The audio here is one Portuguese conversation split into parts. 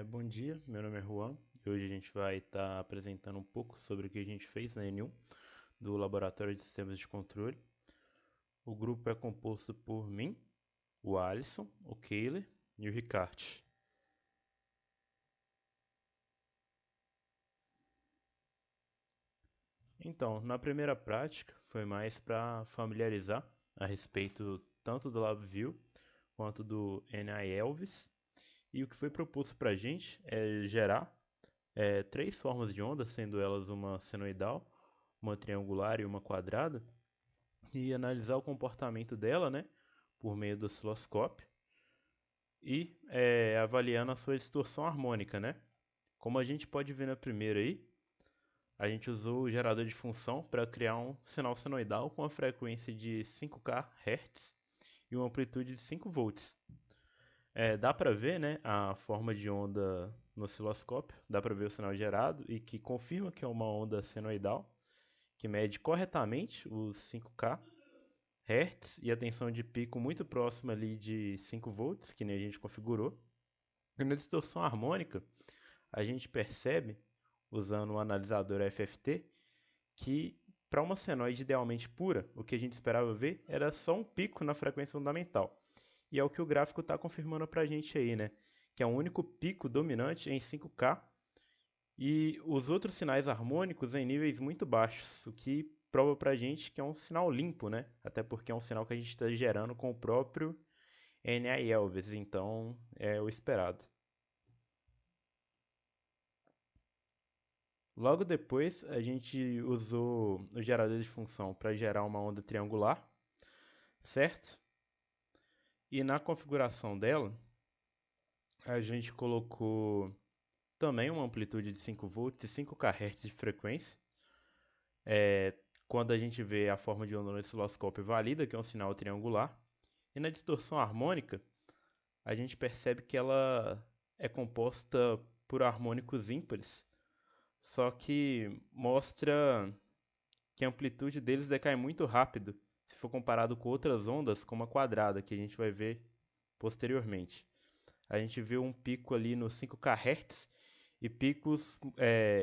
Bom dia, meu nome é Juan e hoje a gente vai estar apresentando um pouco sobre o que a gente fez na N1 do Laboratório de Sistemas de Controle. O grupo é composto por mim, o Alisson, o Keiler e o Ricard. Então, na primeira prática foi mais para familiarizar a respeito tanto do LabVIEW quanto do NI-ELVIS. E o que foi proposto para a gente é gerar três formas de onda, sendo elas uma senoidal, uma triangular e uma quadrada, e analisar o comportamento dela, né, por meio do osciloscópio e avaliando a sua distorção harmônica, né? Como a gente pode ver na primeira aí, a gente usou o gerador de função para criar um sinal senoidal com uma frequência de 5 kHz e uma amplitude de 5 volts. Dá para ver, né, a forma de onda no osciloscópio, dá para ver o sinal gerado e que confirma que é uma onda senoidal que mede corretamente os 5 kHz e a tensão de pico muito próxima ali de 5 volts, que nem a gente configurou. E na distorção harmônica, a gente percebe, usando o analisador FFT, que para uma senoide idealmente pura, o que a gente esperava ver era só um pico na frequência fundamental. E é o que o gráfico está confirmando para a gente aí, né? Que é um único pico dominante em 5K e os outros sinais harmônicos em níveis muito baixos, o que prova para a gente que é um sinal limpo, né? Até porque é um sinal que a gente está gerando com o próprio NI-Elvis, então é o esperado. Logo depois, a gente usou o gerador de função para gerar uma onda triangular, certo? E na configuração dela, a gente colocou também uma amplitude de 5 volts e 5 kHz de frequência. É, Quando a gente vê a forma de onda no osciloscópio valida, que é um sinal triangular. E na distorção harmônica, a gente percebe que ela é composta por harmônicos ímpares, só que mostra que a amplitude deles decai muito rápido se for comparado com outras ondas, como a quadrada, que a gente vai ver posteriormente. A gente vê um pico ali nos 5 kHz e picos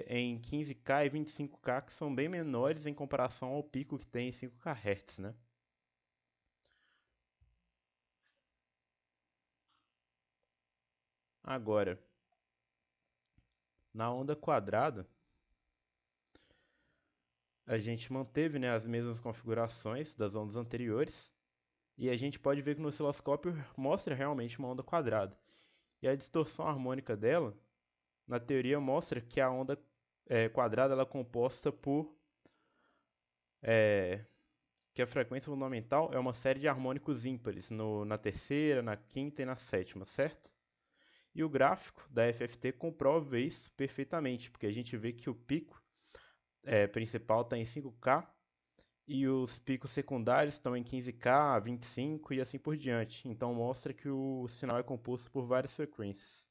em 15K e 25K que são bem menores em comparação ao pico que tem em 5 kHz, né? Agora, na onda quadrada, a gente manteve, né, as mesmas configurações das ondas anteriores e a gente pode ver que no osciloscópio mostra realmente uma onda quadrada. E a distorção harmônica dela, na teoria, mostra que a onda quadrada ela é composta por é, que a frequência fundamental é uma série de harmônicos ímpares na terceira, na quinta e na sétima, certo? E o gráfico da FFT comprova isso perfeitamente, porque a gente vê que o pico principal está em 5K e os picos secundários estão em 15K, 25 e assim por diante. Então mostra que o sinal é composto por várias frequências.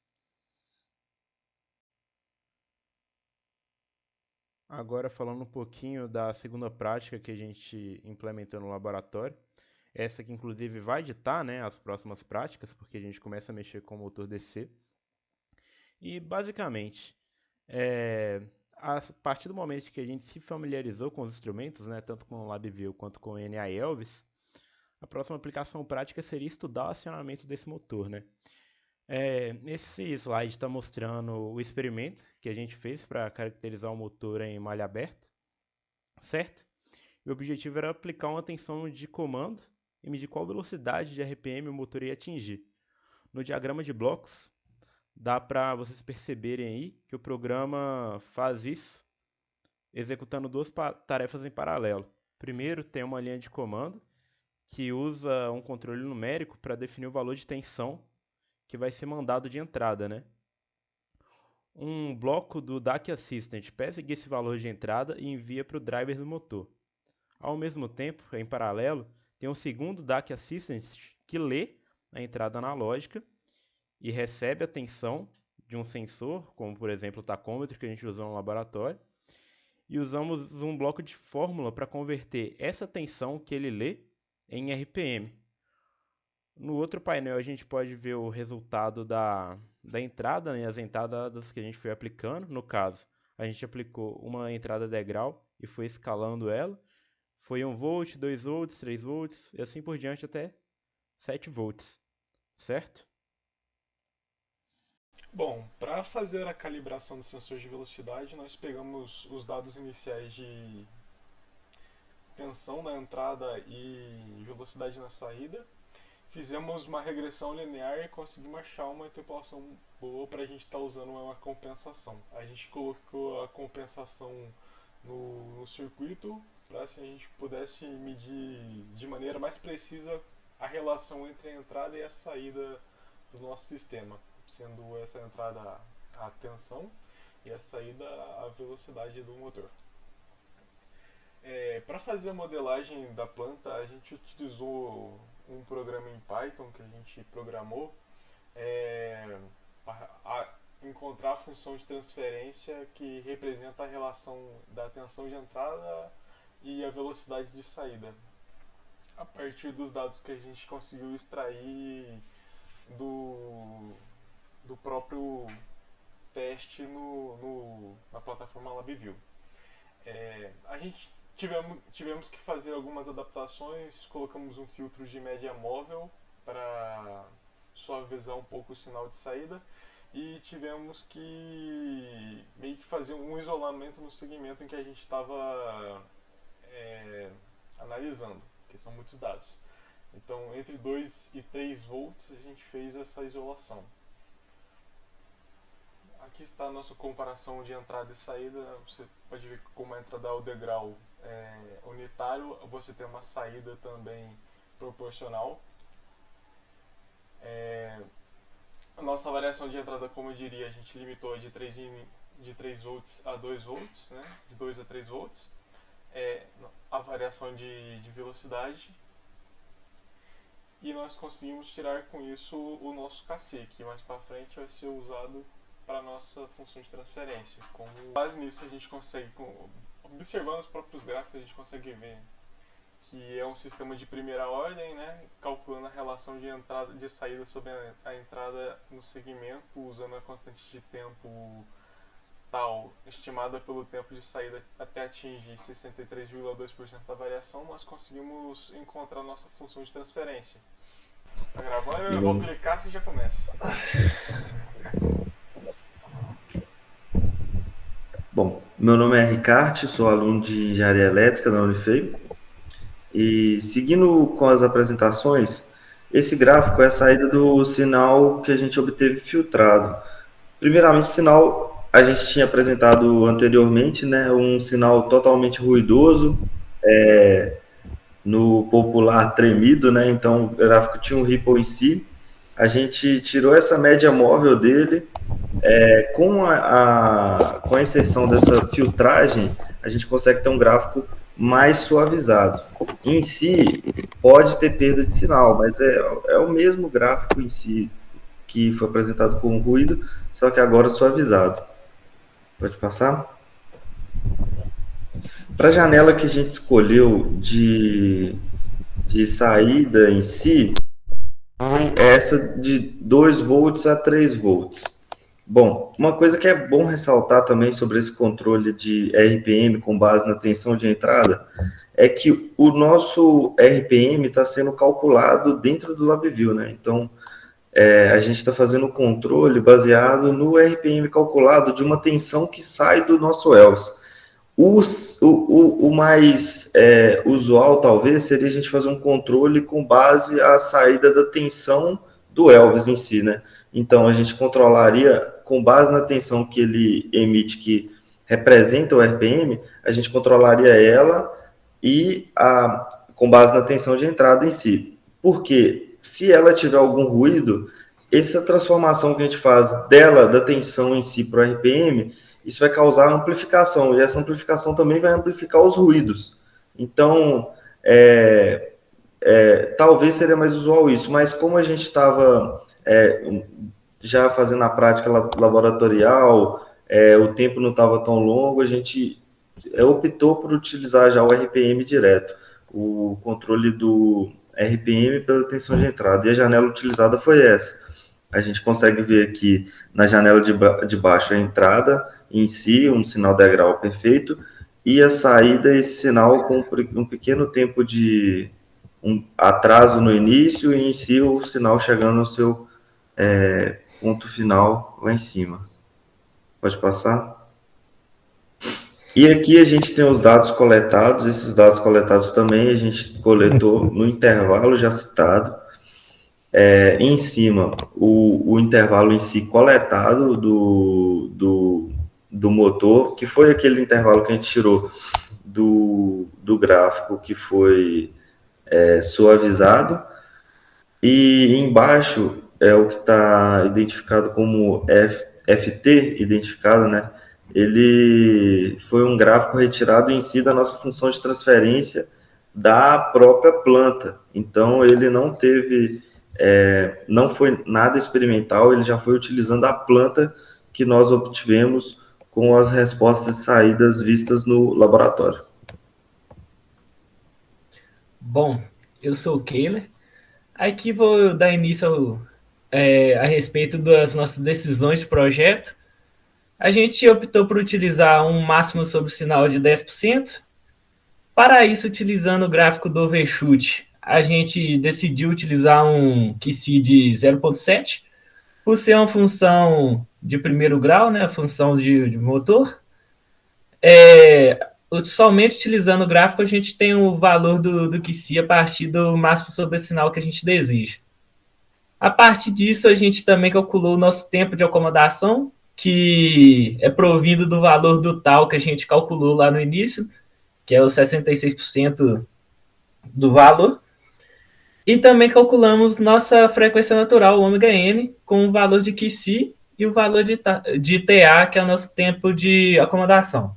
Agora falando um pouquinho da segunda prática que a gente implementou no laboratório, essa que inclusive vai ditar, né, as próximas práticas, porque a gente começa a mexer com o motor DC. E basicamente, é, a partir do momento que a gente se familiarizou com os instrumentos, né, tanto com o LabVIEW quanto com o NI-Elvis, a próxima aplicação prática seria estudar o acionamento desse motor, né? Esse slide está mostrando o experimento que a gente fez para caracterizar o motor em malha aberta, certo? E o objetivo era aplicar uma tensão de comando e medir qual velocidade de RPM o motor ia atingir. No diagrama de blocos, dá para vocês perceberem aí que o programa faz isso executando duas tarefas em paralelo. Primeiro, tem uma linha de comando que usa um controle numérico para definir o valor de tensão que vai ser mandado de entrada, né? Um bloco do DAC Assistant pega esse valor de entrada e envia para o driver do motor. Ao mesmo tempo, em paralelo, tem um segundo DAC Assistant que lê a entrada analógica e recebe a tensão de um sensor, como por exemplo o tacômetro que a gente usou no laboratório, e usamos um bloco de fórmula para converter essa tensão que ele lê em RPM. No outro painel a gente pode ver o resultado da entrada, né, as entradas que a gente foi aplicando. No caso, a gente aplicou uma entrada degrau e foi escalando ela. Foi 1 volt, 2 volts, 3 volts e assim por diante até 7 volts, certo? Bom, para fazer a calibração do sensor de velocidade, nós pegamos os dados iniciais de tensão na entrada e velocidade na saída. Fizemos uma regressão linear e conseguimos achar uma interpolação boa para a gente estar usando uma compensação. A gente colocou a compensação no circuito para assim a gente pudesse medir de maneira mais precisa a relação entre a entrada e a saída do nosso sistema, sendo essa entrada a tensão e a saída a velocidade do motor. Para fazer a modelagem da planta, a gente utilizou um programa em Python que a gente programou para encontrar a função de transferência que representa a relação da tensão de entrada e a velocidade de saída, a partir dos dados que a gente conseguiu extrair do próprio teste na plataforma LabVIEW. A gente tivemos que fazer algumas adaptações, colocamos um filtro de média móvel para suavizar um pouco o sinal de saída e tivemos que meio que fazer um isolamento no segmento em que a gente estava analisando, porque são muitos dados. Então, entre 2 e 3 volts a gente fez essa isolação. Aqui está a nossa comparação de entrada e saída. Você pode ver como a entrada ao degrau unitário, você tem uma saída também proporcional. A nossa variação de entrada, como eu diria, a gente limitou de 3 volts a 2 volts, né? De 2 a 3 volts. A variação de velocidade. E nós conseguimos tirar com isso o nosso KC, que mais para frente vai ser usado para a nossa função de transferência. Com base nisso a gente consegue, observando os próprios gráficos, a gente consegue ver que é um sistema de primeira ordem, né, calculando a relação de entrada de saída sobre a entrada no segmento, usando a constante de tempo tal estimada pelo tempo de saída até atingir 63,2% da variação, nós conseguimos encontrar a nossa função de transferência. Tá gravando? Eu vou clicar e já começa. Bom, meu nome é Ricardo, sou aluno de Engenharia Elétrica da Unifei. E seguindo com as apresentações, esse gráfico é a saída do sinal que a gente obteve filtrado. Primeiramente, o sinal a gente tinha apresentado anteriormente, né, um sinal totalmente ruidoso, no popular tremido, né, então o gráfico tinha um ripple em si. A gente tirou essa média móvel dele. Com a inserção dessa filtragem, a gente consegue ter um gráfico mais suavizado. Em si, pode ter perda de sinal, mas é o mesmo gráfico em si que foi apresentado com ruído, só que agora suavizado. Pode passar? Para a janela que a gente escolheu de saída em si, é essa de 2 volts a 3 volts. Bom, uma coisa que é bom ressaltar também sobre esse controle de RPM com base na tensão de entrada é que o nosso RPM está sendo calculado dentro do LabVIEW, né? Então, a gente está fazendo o controle baseado no RPM calculado de uma tensão que sai do nosso Elvis. O mais usual, talvez, seria a gente fazer um controle com base à saída da tensão do Elvis em si, né? Então, a gente controlaria, com base na tensão que ele emite, que representa o RPM, a gente controlaria ela e com base na tensão de entrada em si. Porque se ela tiver algum ruído, essa transformação que a gente faz dela, da tensão em si para o RPM, isso vai causar amplificação, e essa amplificação também vai amplificar os ruídos. Então, talvez seria mais usual isso, mas como a gente estava já fazendo a prática laboratorial, o tempo não estava tão longo, a gente optou por utilizar já o RPM direto, o controle do RPM pela tensão de entrada, e a janela utilizada foi essa. A gente consegue ver aqui na janela de baixo a entrada em si, um sinal degrau perfeito, e a saída, esse sinal com um pequeno tempo de um atraso no início e em si o sinal chegando ao seu ponto final lá em cima. Pode passar? E aqui a gente tem os dados coletados. Esses dados coletados também a gente coletou no intervalo já citado. Em cima, o intervalo em si coletado do motor, que foi aquele intervalo que a gente tirou do gráfico que foi suavizado. E embaixo é o que está identificado como FT, identificado, né? Ele foi um gráfico retirado em si da nossa função de transferência da própria planta. Então, ele não teve, não foi nada experimental, ele já foi utilizando a planta que nós obtivemos com as respostas e saídas vistas no laboratório. Bom, eu sou o Keiler. Aqui vou dar início a respeito das nossas decisões de projeto. A gente optou por utilizar um máximo sobre o sinal de 10%. Para isso, utilizando o gráfico do overshoot, a gente decidiu utilizar um QC de 0,7, por ser uma função de primeiro grau, né, a função de motor. Somente utilizando o gráfico, a gente tem o valor do QC a partir do máximo sobre o sinal que a gente deseja. A partir disso, a gente também calculou o nosso tempo de acomodação, que é provindo do valor do tal que a gente calculou lá no início, que é os 66% do valor. E também calculamos nossa frequência natural, ômega n, com o valor de QC e o valor de TA, que é o nosso tempo de acomodação.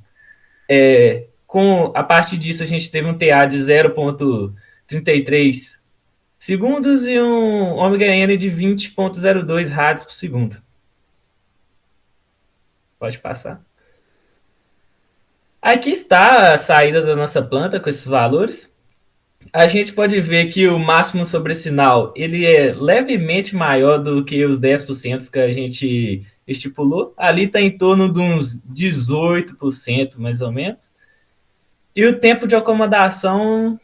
A partir disso, a gente teve um TA de 0,33 segundos e um ômega n de 20,02 rádios por segundo. Pode passar. Aqui está a saída da nossa planta com esses valores. A gente pode ver que o máximo sobre sinal ele é levemente maior do que os 10% que a gente estipulou. Ali está em torno de uns 18%, mais ou menos. E o tempo de acomodação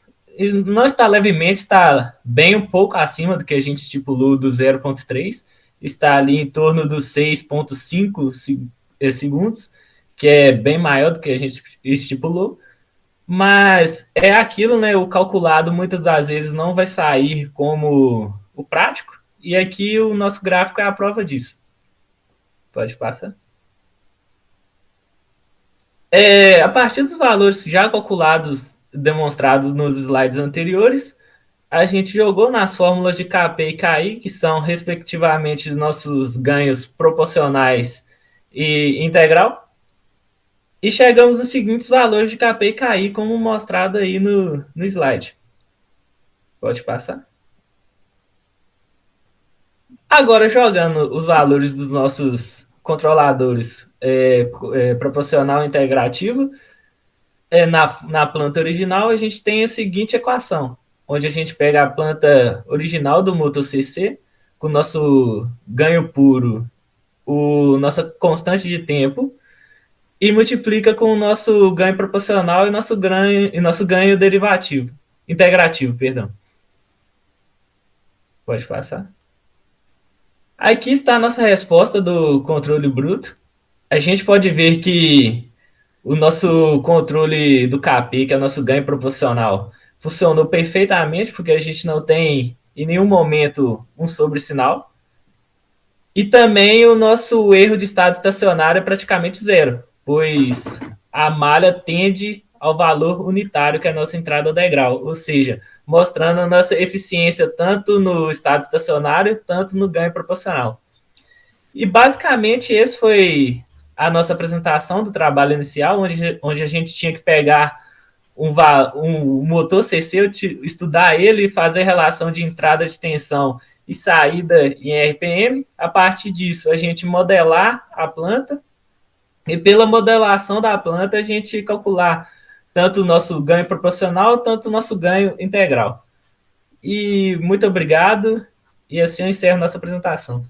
não está levemente, está bem um pouco acima do que a gente estipulou do 0,3. Está ali em torno dos 6,5 segundos, que é bem maior do que a gente estipulou. Mas é aquilo, né? O calculado muitas das vezes não vai sair como o prático. E aqui o nosso gráfico é a prova disso. Pode passar. A partir dos valores já calculados, demonstrados nos slides anteriores, a gente jogou nas fórmulas de Kp e Ki, que são, respectivamente, os nossos ganhos proporcionais e integral. E chegamos nos seguintes valores de Kp e Ki, como mostrado aí no slide. Pode passar. Agora, jogando os valores dos nossos controladores proporcional e integrativo, na planta original, a gente tem a seguinte equação, onde a gente pega a planta original do motor CC, com o nosso ganho puro, nossa constante de tempo, e multiplica com o nosso ganho proporcional e nosso ganho derivativo, integrativo, perdão. Pode passar. Aqui está a nossa resposta do controle bruto. A gente pode ver que o nosso controle do Kp, que é o nosso ganho proporcional, funcionou perfeitamente, porque a gente não tem em nenhum momento um sobressinal. E também o nosso erro de estado estacionário é praticamente zero, pois a malha tende ao valor unitário, que é a nossa entrada ao degrau, ou seja, mostrando a nossa eficiência tanto no estado estacionário, tanto no ganho proporcional. E basicamente esse foi a nossa apresentação do trabalho inicial, onde a gente tinha que pegar um motor CC, estudar ele e fazer relação de entrada de tensão e saída em RPM. A partir disso, a gente modelar a planta e pela modelação da planta a gente calcular tanto o nosso ganho proporcional, tanto o nosso ganho integral. E muito obrigado, e assim eu encerro nossa apresentação.